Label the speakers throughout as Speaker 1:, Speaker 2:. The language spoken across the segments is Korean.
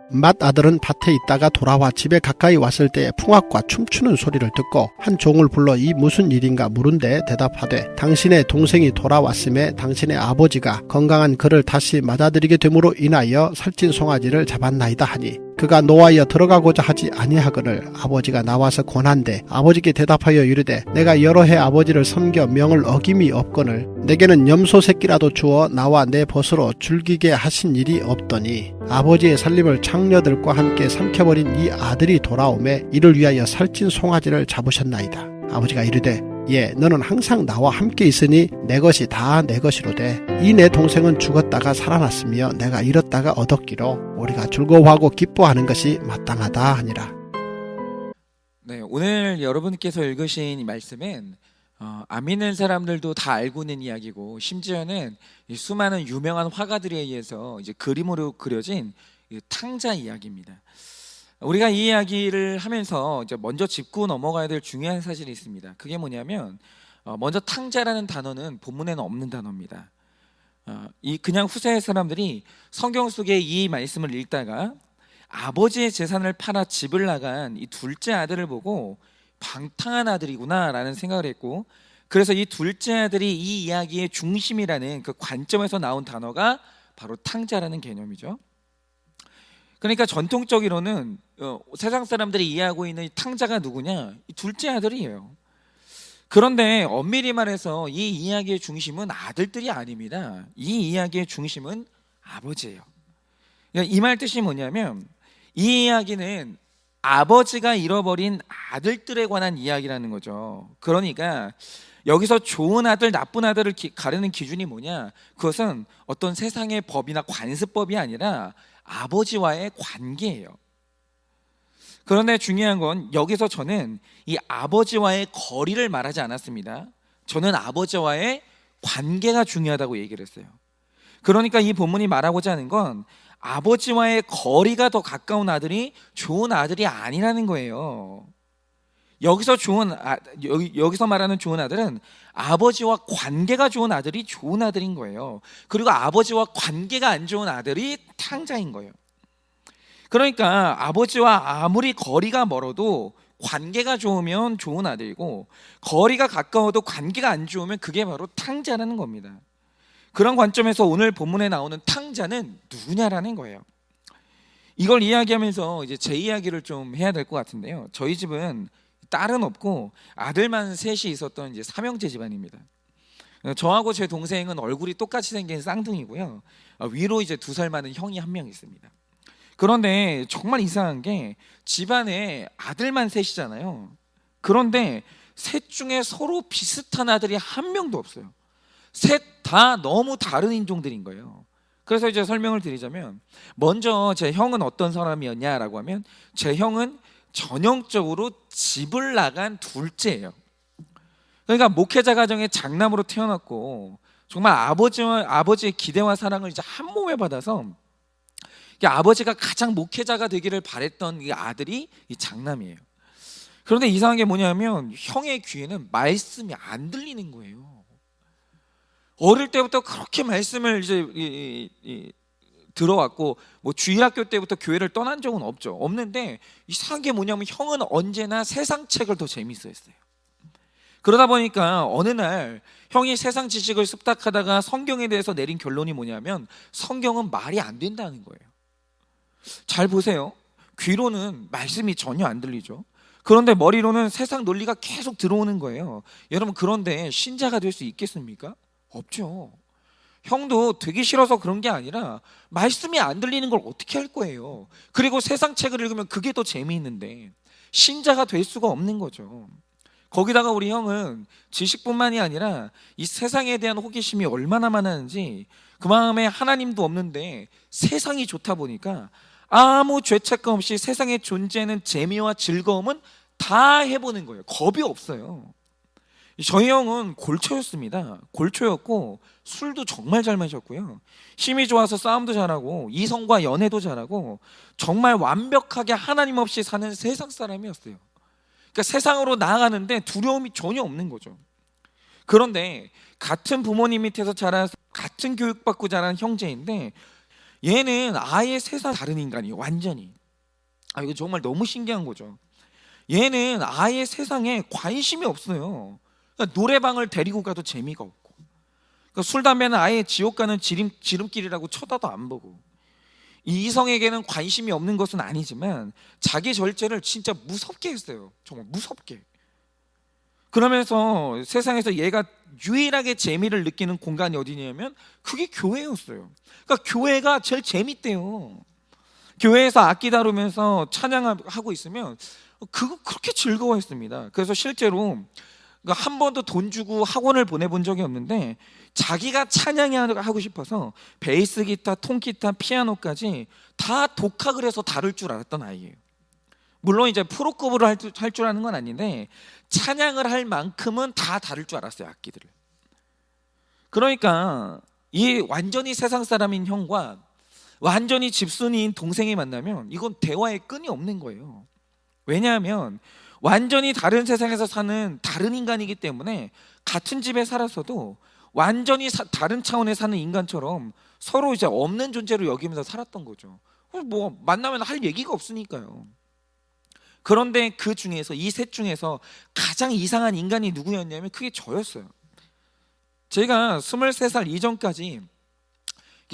Speaker 1: 맏아들은 밭에 있다가 돌아와 집에 가까이 왔을 때 풍악과 춤추는 소리를 듣고 한 종을 불러 이 무슨 일인가 물은데 대답하되 당신의 동생이 돌아왔음에 당신의 아버지가 건강한 그를 다시 맞아들이게 됨으로 인하여 살찐 송아지를 잡았나이다 하니 그가 노하여 들어가고자 하지 아니하거늘 아버지가 나와서 권한대 아버지께 대답하여 이르되 내가 여러 해 아버지를 섬겨 명을 어김이 없거늘 내게는 염소 새끼라도 주어 나와 내 벗으로 즐기게 하신 일이 없더니 아버지의 살림을 창녀들과 함께 삼켜버린 이 아들이 돌아오매 이를 위하여 살찐 송아지를 잡으셨나이다. 아버지가 이르되 예 너는 항상 나와 함께 있으니 내 것이 다 내 것이로되 이 내 동생은 죽었다가 살아났으며 내가 잃었다가 얻었기로 우리가 즐거워하고 기뻐하는 것이 마땅하다 하니라.
Speaker 2: 네, 오늘 여러분께서 읽으신 이 말씀은 안 믿는 사람들도 다 알고 있는 이야기고 심지어는 이 수많은 유명한 화가들에 의해서 이제 그림으로 그려진 이 탕자 이야기입니다. 우리가 이 이야기를 하면서 이제 먼저 짚고 넘어가야 될 중요한 사실이 있습니다. 그게 뭐냐면 먼저 탕자라는 단어는 본문에는 없는 단어입니다. 이 그냥 후세 사람들이 성경 속에 이 말씀을 읽다가 아버지의 재산을 팔아 집을 나간 이 둘째 아들을 보고 방탕한 아들이구나 라는 생각을 했고 그래서 이 둘째 아들이 이 이야기의 중심이라는 그 관점에서 나온 단어가 바로 탕자라는 개념이죠. 그러니까 전통적으로는 세상 사람들이 이해하고 있는 이 탕자가 누구냐? 이 둘째 아들이에요. 그런데 엄밀히 말해서 이 이야기의 중심은 아들들이 아닙니다. 이 이야기의 중심은 아버지예요. 그러니까 이 말 뜻이 뭐냐면 이 이야기는 아버지가 잃어버린 아들들에 관한 이야기라는 거죠. 그러니까 여기서 좋은 아들, 나쁜 아들을 가르는 기준이 뭐냐? 그것은 어떤 세상의 법이나 관습법이 아니라 아버지와의 관계예요. 그런데 중요한 건 여기서 저는 이 아버지와의 거리를 말하지 않았습니다. 저는 아버지와의 관계가 중요하다고 얘기를 했어요. 그러니까 이 본문이 말하고자 하는 건 아버지와의 거리가 더 가까운 아들이 좋은 아들이 아니라는 거예요. 여기서 말하는 좋은 아들은 아버지와 관계가 좋은 아들이 좋은 아들인 거예요. 그리고 아버지와 관계가 안 좋은 아들이 탕자인 거예요. 그러니까 아버지와 아무리 거리가 멀어도 관계가 좋으면 좋은 아들이고 거리가 가까워도 관계가 안 좋으면 그게 바로 탕자라는 겁니다. 그런 관점에서 오늘 본문에 나오는 탕자는 누구냐라는 거예요. 이걸 이야기하면서 이제 제 이야기를 좀 해야 될 것 같은데요. 저희 집은 딸은 없고 아들만 셋이 있었던 이제 삼형제 집안입니다. 저하고 제 동생은 얼굴이 똑같이 생긴 쌍둥이고요. 위로 이제 2살 많은 형이 한 명 있습니다. 그런데 정말 이상한 게 집안에 아들만 셋이잖아요. 그런데 셋 중에 서로 비슷한 아들이 한 명도 없어요. 셋 다 너무 다른 인종들인 거예요. 그래서 이제 설명을 드리자면 먼저 제 형은 어떤 사람이었냐라고 하면 제 형은 전형적으로 집을 나간 둘째예요. 그러니까 목회자 가정의 장남으로 태어났고 정말 아버지의 기대와 사랑을 이제 한 몸에 받아서 아버지가 가장 목회자가 되기를 바랬던 이 아들이 이 장남이에요. 그런데 이상한 게 뭐냐면 형의 귀에는 말씀이 안 들리는 거예요. 어릴 때부터 그렇게 말씀을 이제 들어왔고 뭐 주일학교 때부터 교회를 떠난 적은 없는데 이상한 게 뭐냐면 형은 언제나 세상 책을 더 재밌어했어요. 그러다 보니까 어느 날 형이 세상 지식을 습득하다가 성경에 대해서 내린 결론이 뭐냐면 성경은 말이 안 된다는 거예요. 잘 보세요. 귀로는 말씀이 전혀 안 들리죠. 그런데 머리로는 세상 논리가 계속 들어오는 거예요. 여러분 그런데 신자가 될 수 있겠습니까? 없죠. 형도 되기 싫어서 그런 게 아니라 말씀이 안 들리는 걸 어떻게 할 거예요. 그리고 세상 책을 읽으면 그게 더 재미있는데 신자가 될 수가 없는 거죠. 거기다가 우리 형은 지식뿐만이 아니라 이 세상에 대한 호기심이 얼마나 많았는지 그 마음에 하나님도 없는데 세상이 좋다 보니까 아무 죄책감 없이 세상에 존재하는 재미와 즐거움은 다 해보는 거예요. 겁이 없어요. 저희 형은 골초였습니다. 골초였고 술도 정말 잘 마셨고요. 힘이 좋아서 싸움도 잘하고 이성과 연애도 잘하고 정말 완벽하게 하나님 없이 사는 세상 사람이었어요. 그러니까 세상으로 나아가는데 두려움이 전혀 없는 거죠. 그런데 같은 부모님 밑에서 자라서 같은 교육받고 자란 형제인데 얘는 아예 세상 다른 인간이에요. 완전히. 이거 정말 너무 신기한 거죠. 얘는 아예 세상에 관심이 없어요. 그러니까 노래방을 데리고 가도 재미가 없고, 그러니까 술 담배는 아예 지옥 가는 지름길이라고 쳐다도 안 보고, 이 이성에게는 관심이 없는 것은 아니지만 자기 절제를 진짜 무섭게 했어요. 정말 무섭게. 그러면서 세상에서 얘가 유일하게 재미를 느끼는 공간이 어디냐면 그게 교회였어요. 그러니까 교회가 제일 재밌대요. 교회에서 악기 다루면서 찬양하고 있으면 그거 그렇게 즐거워했습니다. 그래서 실제로 한 번도 돈 주고 학원을 보내본 적이 없는데 자기가 찬양하고 싶어서 베이스 기타, 통기타, 피아노까지 다 독학을 해서 다룰 줄 알았던 아이예요. 물론 이제 프로급으로 할 줄 아는 건 아닌데 찬양을 할 만큼은 다 다룰 줄 알았어요, 악기들을. 그러니까 이 완전히 세상 사람인 형과 완전히 집순이인 동생이 만나면 이건 대화의 끈이 없는 거예요. 왜냐하면 완전히 다른 세상에서 사는 다른 인간이기 때문에 같은 집에 살았어도 완전히 다른 차원에 사는 인간처럼 서로 이제 없는 존재로 여기면서 살았던 거죠. 뭐 만나면 할 얘기가 없으니까요. 그런데 그 중에서 이 셋 중에서 가장 이상한 인간이 누구였냐면 그게 저였어요. 제가 23살 이전까지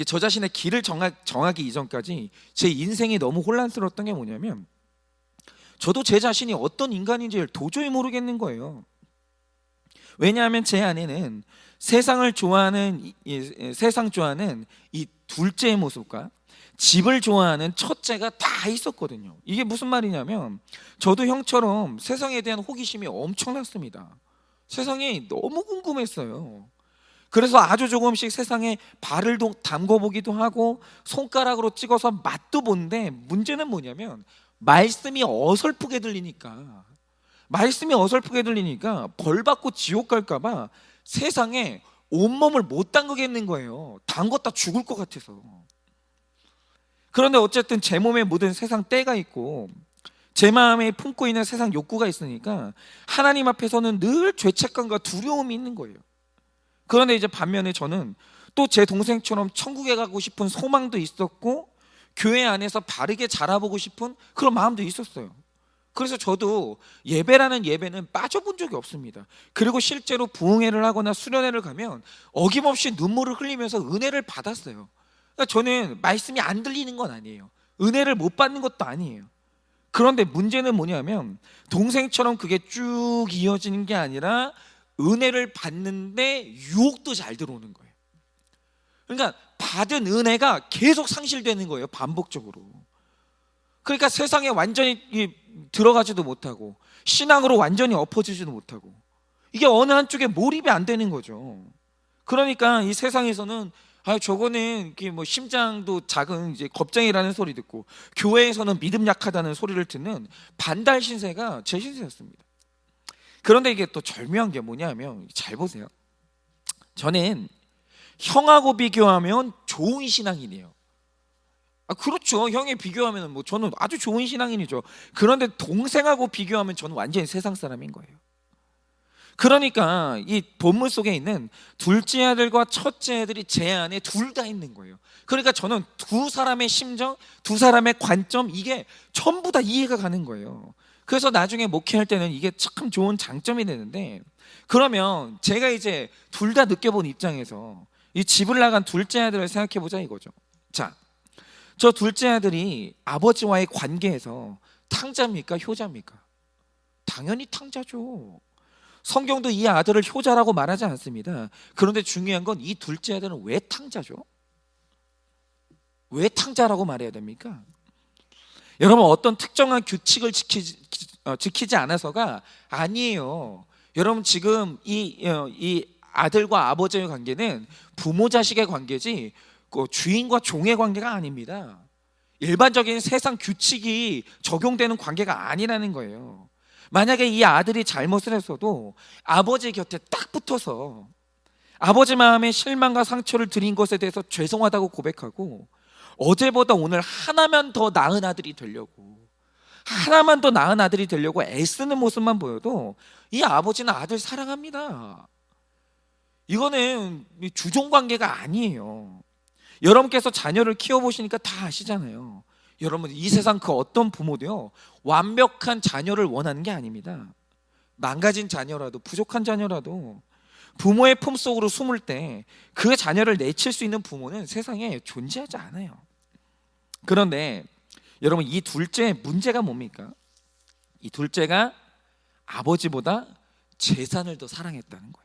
Speaker 2: 저 자신의 길을 정하기 이전까지 제 인생이 너무 혼란스러웠던 게 뭐냐면 저도 제 자신이 어떤 인간인지를 도저히 모르겠는 거예요. 왜냐하면 제 안에는 세상 좋아하는 이 둘째의 모습과 집을 좋아하는 첫째가 다 있었거든요. 이게 무슨 말이냐면 저도 형처럼 세상에 대한 호기심이 엄청났습니다. 세상이 너무 궁금했어요. 그래서 아주 조금씩 세상에 발을 담궈보기도 하고 손가락으로 찍어서 맛도 보는데 문제는 뭐냐면 말씀이 어설프게 들리니까 벌 받고 지옥 갈까 봐 세상에 온몸을 못 담그겠는 거예요. 담궜다 죽을 것 같아서. 그런데 어쨌든 제 몸에 묻은 세상 때가 있고 제 마음에 품고 있는 세상 욕구가 있으니까 하나님 앞에서는 늘 죄책감과 두려움이 있는 거예요. 그런데 이제 반면에 저는 또 제 동생처럼 천국에 가고 싶은 소망도 있었고 교회 안에서 바르게 자라보고 싶은 그런 마음도 있었어요. 그래서 저도 예배는 빠져본 적이 없습니다. 그리고 실제로 부흥회를 하거나 수련회를 가면 어김없이 눈물을 흘리면서 은혜를 받았어요. 그러니까 저는 말씀이 안 들리는 건 아니에요. 은혜를 못 받는 것도 아니에요. 그런데 문제는 뭐냐면 동생처럼 그게 쭉 이어지는 게 아니라 은혜를 받는데 유혹도 잘 들어오는 거예요. 그러니까 받은 은혜가 계속 상실되는 거예요, 반복적으로. 그러니까 세상에 완전히 들어가지도 못하고 신앙으로 완전히 엎어지지도 못하고 이게 어느 한쪽에 몰입이 안 되는 거죠. 그러니까 이 세상에서는 저거는 뭐 심장도 작은 이제 겁쟁이라는 소리 듣고 교회에서는 믿음 약하다는 소리를 듣는 반달 신세가 제 신세였습니다. 그런데 이게 또 절묘한 게 뭐냐면 잘 보세요. 저는 형하고 비교하면 좋은 신앙인이에요. 그렇죠. 형에 비교하면 뭐 저는 아주 좋은 신앙인이죠. 그런데 동생하고 비교하면 저는 완전히 세상 사람인 거예요. 그러니까 이 본문 속에 있는 둘째 아들과 첫째 아들이 제 안에 둘 다 있는 거예요. 그러니까 저는 두 사람의 심정, 두 사람의 관점 이게 전부 다 이해가 가는 거예요. 그래서 나중에 목회할 때는 이게 참 좋은 장점이 되는데 그러면 제가 이제 둘 다 느껴본 입장에서 이 집을 나간 둘째 아들을 생각해 보자 이거죠. 자, 저 둘째 아들이 아버지와의 관계에서 탕자입니까? 효자입니까? 당연히 탕자죠. 성경도 이 아들을 효자라고 말하지 않습니다. 그런데 중요한 건 이 둘째 아들은 왜 탕자죠? 왜 탕자라고 말해야 됩니까? 여러분 어떤 특정한 규칙을 지키지 않아서가 아니에요. 여러분 지금 이 아들과 아버지의 관계는 부모 자식의 관계지 주인과 종의 관계가 아닙니다. 일반적인 세상 규칙이 적용되는 관계가 아니라는 거예요. 만약에 이 아들이 잘못을 했어도 아버지 곁에 딱 붙어서 아버지 마음에 실망과 상처를 드린 것에 대해서 죄송하다고 고백하고 어제보다 오늘 하나만 더 나은 아들이 되려고 애쓰는 모습만 보여도 이 아버지는 아들 사랑합니다. 이거는 주종 관계가 아니에요. 여러분께서 자녀를 키워보시니까 다 아시잖아요. 여러분, 이 세상 그 어떤 부모도요 완벽한 자녀를 원하는 게 아닙니다. 망가진 자녀라도, 부족한 자녀라도 부모의 품속으로 숨을 때 그 자녀를 내칠 수 있는 부모는 세상에 존재하지 않아요. 그런데 여러분, 이 둘째의 문제가 뭡니까? 이 둘째가 아버지보다 재산을 더 사랑했다는 거예요.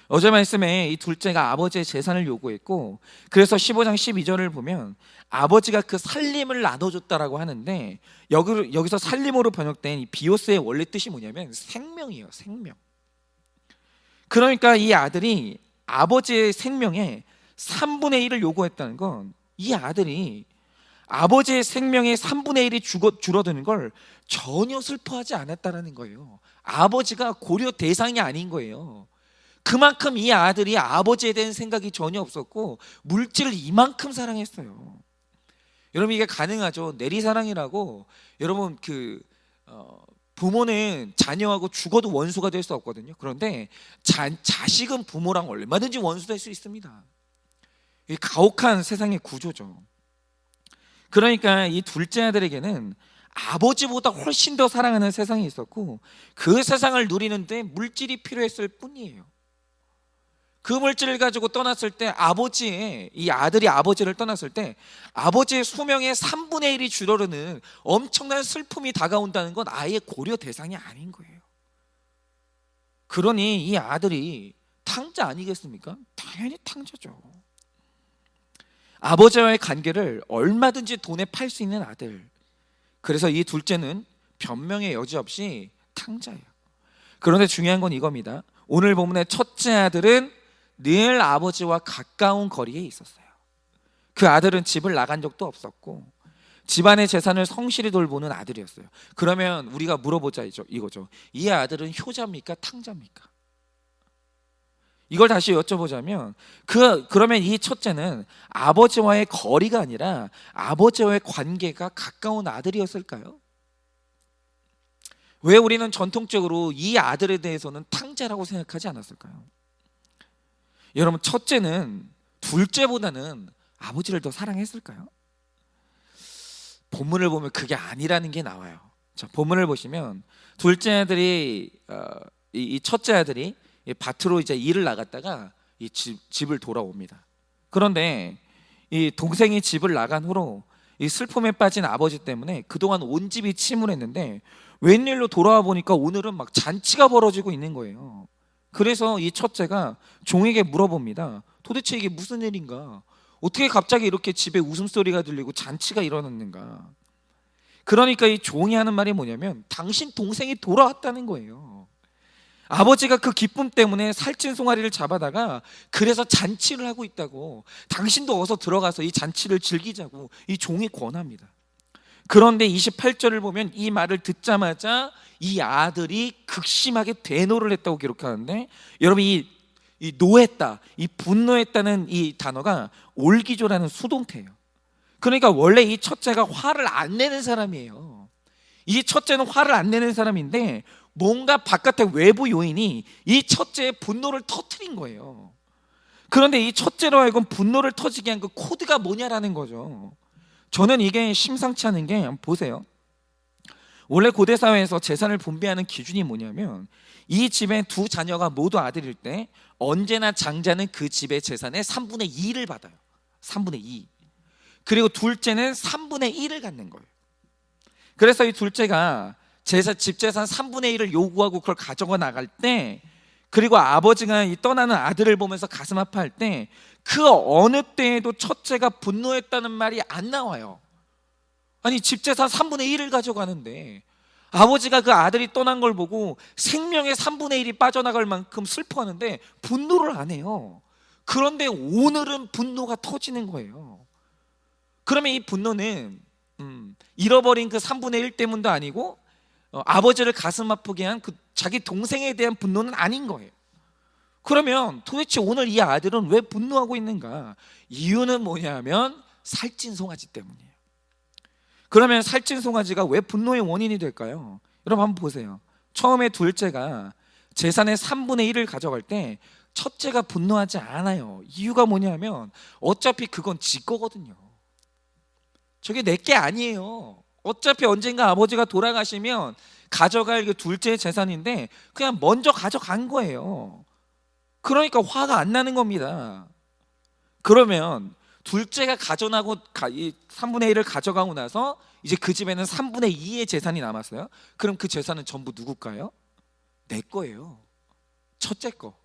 Speaker 2: 어제 말씀에 이 둘째가 아버지의 재산을 요구했고, 그래서 15장 12절을 보면 아버지가 그 살림을 나눠줬다라고 하는데, 여기서 살림으로 번역된 이 비오스의 원래 뜻이 뭐냐면 생명이에요. 생명. 그러니까 이 아들이 아버지의 생명의 3분의 1을 요구했다는 건, 이 아들이 아버지의 생명의 3분의 1이 줄어드는 걸 전혀 슬퍼하지 않았다는 거예요. 아버지가 고려 대상이 아닌 거예요. 그만큼 이 아들이 아버지에 대한 생각이 전혀 없었고 물질을 이만큼 사랑했어요. 여러분, 이게 가능하죠? 내리사랑이라고. 여러분, 부모는 자녀하고 죽어도 원수가 될 수 없거든요. 그런데 자식은 부모랑 얼마든지 원수 될 수 있습니다. 이 가혹한 세상의 구조죠. 그러니까 이 둘째 아들에게는 아버지보다 훨씬 더 사랑하는 세상이 있었고, 그 세상을 누리는데 물질이 필요했을 뿐이에요. 그 물질을 가지고 떠났을 때, 이 아들이 아버지를 떠났을 때 아버지의 수명의 3분의 1이 줄어드는 엄청난 슬픔이 다가온다는 건 아예 고려 대상이 아닌 거예요. 그러니 이 아들이 탕자 아니겠습니까? 당연히 탕자죠. 아버지와의 관계를 얼마든지 돈에 팔 수 있는 아들. 그래서 이 둘째는 변명의 여지 없이 탕자예요. 그런데 중요한 건 이겁니다. 오늘 본문의 첫째 아들은 늘 아버지와 가까운 거리에 있었어요. 그 아들은 집을 나간 적도 없었고 집안의 재산을 성실히 돌보는 아들이었어요. 그러면 우리가 물어보자 이거죠. 이 아들은 효자입니까? 탕자입니까? 이걸 다시 여쭤보자면, 그러면 이 첫째는 아버지와의 거리가 아니라 아버지와의 관계가 가까운 아들이었을까요? 왜 우리는 전통적으로 이 아들에 대해서는 탕자라고 생각하지 않았을까요? 여러분, 첫째는 둘째보다는 아버지를 더 사랑했을까요? 본문을 보면 그게 아니라는 게 나와요. 자, 본문을 보시면 둘째 아들이 이 첫째 아들이 밭으로 이제 일을 나갔다가 이 집을 돌아옵니다. 그런데 이 동생이 집을 나간 후로 이 슬픔에 빠진 아버지 때문에 그동안 온 집이 침울했는데 웬일로 돌아와 보니까 오늘은 막 잔치가 벌어지고 있는 거예요. 그래서 이 첫째가 종에게 물어봅니다. 도대체 이게 무슨 일인가? 어떻게 갑자기 이렇게 집에 웃음소리가 들리고 잔치가 일어났는가? 그러니까 이 종이 하는 말이 뭐냐면, 당신 동생이 돌아왔다는 거예요. 아버지가 그 기쁨 때문에 살찐 송아리를 잡아다가 그래서 잔치를 하고 있다고, 당신도 어서 들어가서 이 잔치를 즐기자고 이 종이 권합니다. 그런데 28절을 보면 이 말을 듣자마자 이 아들이 극심하게 대노를 했다고 기록하는데, 여러분, 이 노했다, 이 분노했다는 이 단어가 올기조라는 수동태예요. 그러니까 원래 이 첫째가 화를 안 내는 사람이에요. 이 첫째는 화를 안 내는 사람인데 뭔가 바깥의 외부 요인이 이 첫째의 분노를 터뜨린 거예요. 그런데 이 첫째로 하여금 분노를 터지게 한 그 코드가 뭐냐라는 거죠. 저는 이게 심상치 않은 게, 한번 보세요. 원래 고대 사회에서 재산을 분배하는 기준이 뭐냐면, 이 집에 두 자녀가 모두 아들일 때 언제나 장자는 그 집의 재산의 3분의 2를 받아요. 3분의 2. 그리고 둘째는 3분의 1을 갖는 거예요. 그래서 이 둘째가 집 재산 3분의 1을 요구하고 그걸 가져가 나갈 때, 그리고 아버지가 이 떠나는 아들을 보면서 가슴 아파할 때, 그 어느 때에도 첫째가 분노했다는 말이 안 나와요. 아니, 집 재산 3분의 1을 가져가는데 아버지가 그 아들이 떠난 걸 보고 생명의 3분의 1이 빠져나갈 만큼 슬퍼하는데 분노를 안 해요. 그런데 오늘은 분노가 터지는 거예요. 그러면 이 분노는 잃어버린 그 3분의 1 때문도 아니고 아버지를 가슴 아프게 한 그 자기 동생에 대한 분노는 아닌 거예요. 그러면 도대체 오늘 이 아들은 왜 분노하고 있는가? 이유는 뭐냐면 살찐 송아지 때문이에요. 그러면 살찐 송아지가 왜 분노의 원인이 될까요? 여러분, 한번 보세요. 처음에 둘째가 재산의 3분의 1을 가져갈 때 첫째가 분노하지 않아요. 이유가 뭐냐면 어차피 그건 지 거거든요. 저게 내 게 아니에요. 어차피 언젠가 아버지가 돌아가시면 가져갈 그 둘째 재산인데 그냥 먼저 가져간 거예요. 그러니까 화가 안 나는 겁니다. 그러면 둘째가 가져나고 3분의 1을 가져가고 나서 이제 그 집에는 3분의 2의 재산이 남았어요. 그럼 그 재산은 전부 누굴까요? 내 거예요. 첫째 거.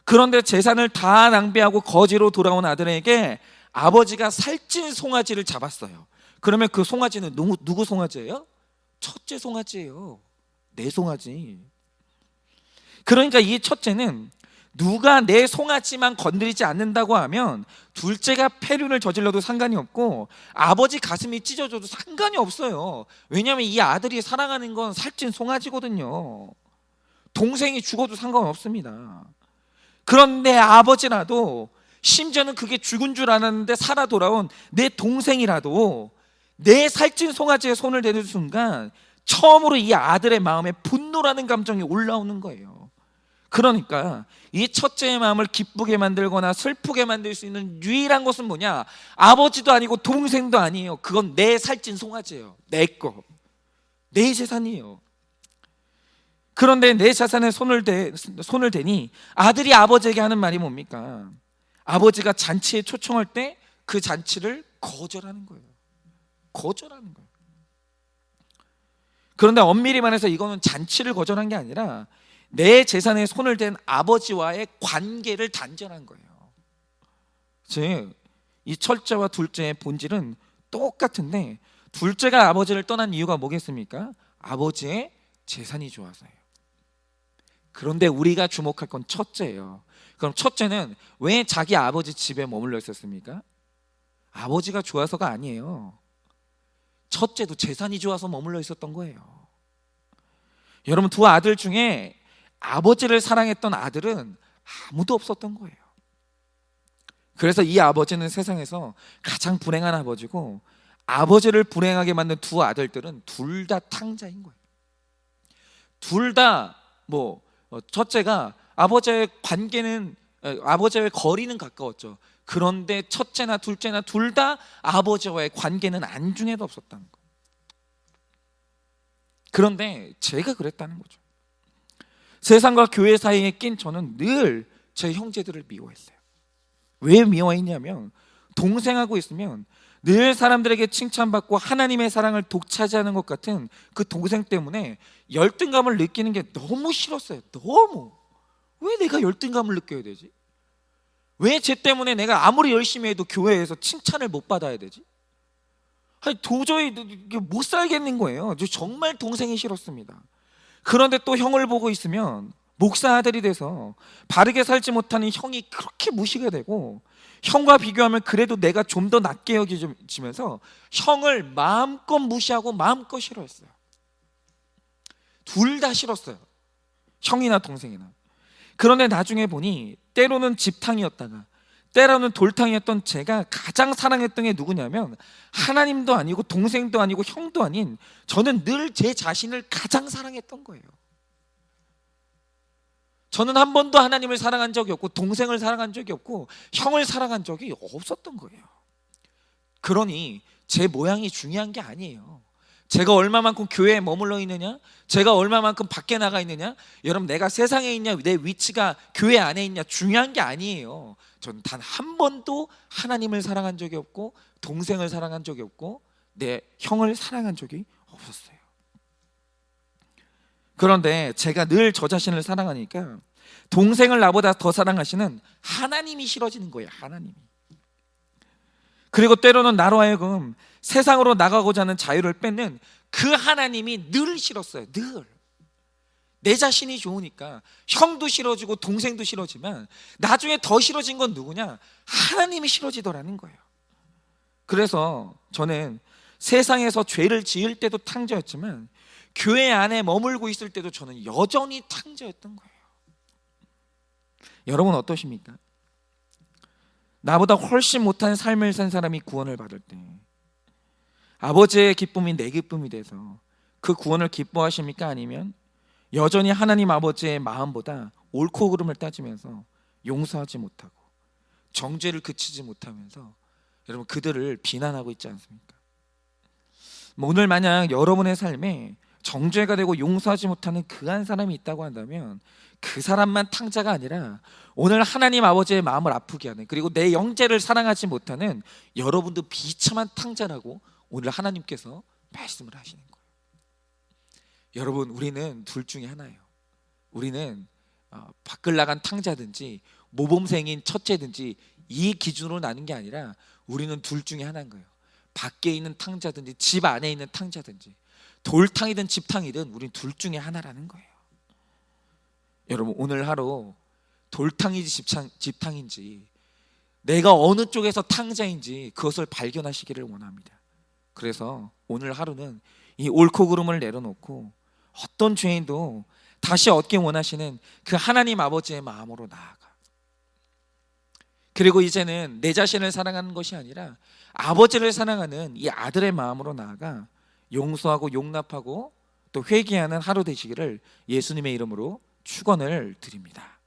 Speaker 2: 그런데 재산을 다 낭비하고 거지로 돌아온 아들에게 아버지가 살찐 송아지를 잡았어요. 그러면 그 송아지는 누구 송아지예요? 첫째 송아지예요. 내 송아지. 그러니까 이 첫째는 누가 내 송아지만 건드리지 않는다고 하면 둘째가 폐륜을 저질러도 상관이 없고 아버지 가슴이 찢어져도 상관이 없어요. 왜냐하면 이 아들이 사랑하는 건 살찐 송아지거든요. 동생이 죽어도 상관없습니다. 그런데 아버지라도, 심지어는 그게 죽은 줄 알았는데 살아 돌아온 내 동생이라도 내 살찐 송아지에 손을 대는 순간 처음으로 이 아들의 마음에 분노라는 감정이 올라오는 거예요. 그러니까 이 첫째의 마음을 기쁘게 만들거나 슬프게 만들 수 있는 유일한 것은 뭐냐? 아버지도 아니고 동생도 아니에요. 그건 내 살찐 송아지예요. 내 거, 내 재산이에요. 그런데 내 자산에 손을 대니 아들이 아버지에게 하는 말이 뭡니까? 아버지가 잔치에 초청할 때 그 잔치를 거절하는 거예요. 거절하는 거예요. 그런데 엄밀히 말해서 이거는 잔치를 거절한 게 아니라 내 재산에 손을 댄 아버지와의 관계를 단절한 거예요. 즉, 이 첫째와 둘째의 본질은 똑같은데 둘째가 아버지를 떠난 이유가 뭐겠습니까? 아버지의 재산이 좋아서예요. 그런데 우리가 주목할 건 첫째예요. 그럼 첫째는 왜 자기 아버지 집에 머물러 있었습니까? 아버지가 좋아서가 아니에요. 첫째도 재산이 좋아서 머물러 있었던 거예요. 여러분, 두 아들 중에 아버지를 사랑했던 아들은 아무도 없었던 거예요. 그래서 이 아버지는 세상에서 가장 불행한 아버지고, 아버지를 불행하게 만든 두 아들들은 둘 다 탕자인 거예요. 둘 다 첫째가 아버지의 관계는, 아버지와의 거리는 가까웠죠. 그런데 첫째나 둘째나 둘 다 아버지와의 관계는 안중에도 없었다는 거예요. 그런데 제가 그랬다는 거죠. 세상과 교회 사이에 낀 저는 늘 제 형제들을 미워했어요. 왜 미워했냐면 동생하고 있으면 늘 사람들에게 칭찬받고 하나님의 사랑을 독차지하는 것 같은 그 동생 때문에 열등감을 느끼는 게 너무 싫었어요. 너무. 왜 내가 열등감을 느껴야 되지? 왜 쟤 때문에 내가 아무리 열심히 해도 교회에서 칭찬을 못 받아야 되지? 아니, 도저히 못 살겠는 거예요. 정말 동생이 싫었습니다. 그런데 또 형을 보고 있으면 목사 아들이 돼서 바르게 살지 못하는 형이 그렇게 무시가 되고, 형과 비교하면 그래도 내가 좀 더 낫게 여겨지면서 형을 마음껏 무시하고 마음껏 싫어했어요. 둘 다 싫었어요. 형이나 동생이나. 그런데 나중에 보니 때로는 집탕이었다가 때로는 돌탕이었던 제가 가장 사랑했던 게 누구냐면 하나님도 아니고 동생도 아니고 형도 아닌, 저는 늘 제 자신을 가장 사랑했던 거예요. 저는 한 번도 하나님을 사랑한 적이 없고 동생을 사랑한 적이 없고 형을 사랑한 적이 없었던 거예요. 그러니 제 모양이 중요한 게 아니에요. 제가 얼마만큼 교회에 머물러 있느냐, 제가 얼마만큼 밖에 나가 있느냐, 여러분 내가 세상에 있냐, 내 위치가 교회 안에 있냐 중요한 게 아니에요. 저는 단 한 번도 하나님을 사랑한 적이 없고 동생을 사랑한 적이 없고 내 형을 사랑한 적이 없었어요. 그런데 제가 늘 저 자신을 사랑하니까 동생을 나보다 더 사랑하시는 하나님이 싫어지는 거예요. 하나님이. 그리고 때로는 나로 하여금 세상으로 나가고자 하는 자유를 뺏는 그 하나님이 늘 싫었어요. 늘. 내 자신이 좋으니까 형도 싫어지고 동생도 싫어지만 나중에 더 싫어진 건 누구냐? 하나님이 싫어지더라는 거예요. 그래서 저는 세상에서 죄를 지을 때도 탕자였지만 교회 안에 머물고 있을 때도 저는 여전히 탕자였던 거예요. 여러분 어떠십니까? 나보다 훨씬 못한 삶을 산 사람이 구원을 받을 때 아버지의 기쁨이 내 기쁨이 돼서 그 구원을 기뻐하십니까? 아니면 여전히 하나님 아버지의 마음보다 옳고 그름을 따지면서 용서하지 못하고 정죄를 그치지 못하면서 여러분 그들을 비난하고 있지 않습니까? 오늘 만약 여러분의 삶에 정죄가 되고 용서하지 못하는 그 한 사람이 있다고 한다면 그 사람만 탕자가 아니라 오늘 하나님 아버지의 마음을 아프게 하는, 그리고 내 형제를 사랑하지 못하는 여러분도 비참한 탕자라고 오늘 하나님께서 말씀을 하시는 거예요. 여러분, 우리는 둘 중에 하나예요. 우리는 밖을 나간 탕자든지 모범생인 첫째든지 이 기준으로 나는 게 아니라 우리는 둘 중에 하나인 거예요. 밖에 있는 탕자든지 집 안에 있는 탕자든지 돌탕이든 집탕이든 우린 둘 중에 하나라는 거예요. 여러분, 오늘 하루 돌탕인지 집탕인지 내가 어느 쪽에서 탕자인지 그것을 발견하시기를 원합니다. 그래서 오늘 하루는 이 옳고 그름을 내려놓고 어떤 죄인도 다시 얻기 원하시는 그 하나님 아버지의 마음으로 나아가, 그리고 이제는 내 자신을 사랑하는 것이 아니라 아버지를 사랑하는 이 아들의 마음으로 나아가 용서하고 용납하고 또 회개하는 하루 되시기를 예수님의 이름으로 축원을 드립니다.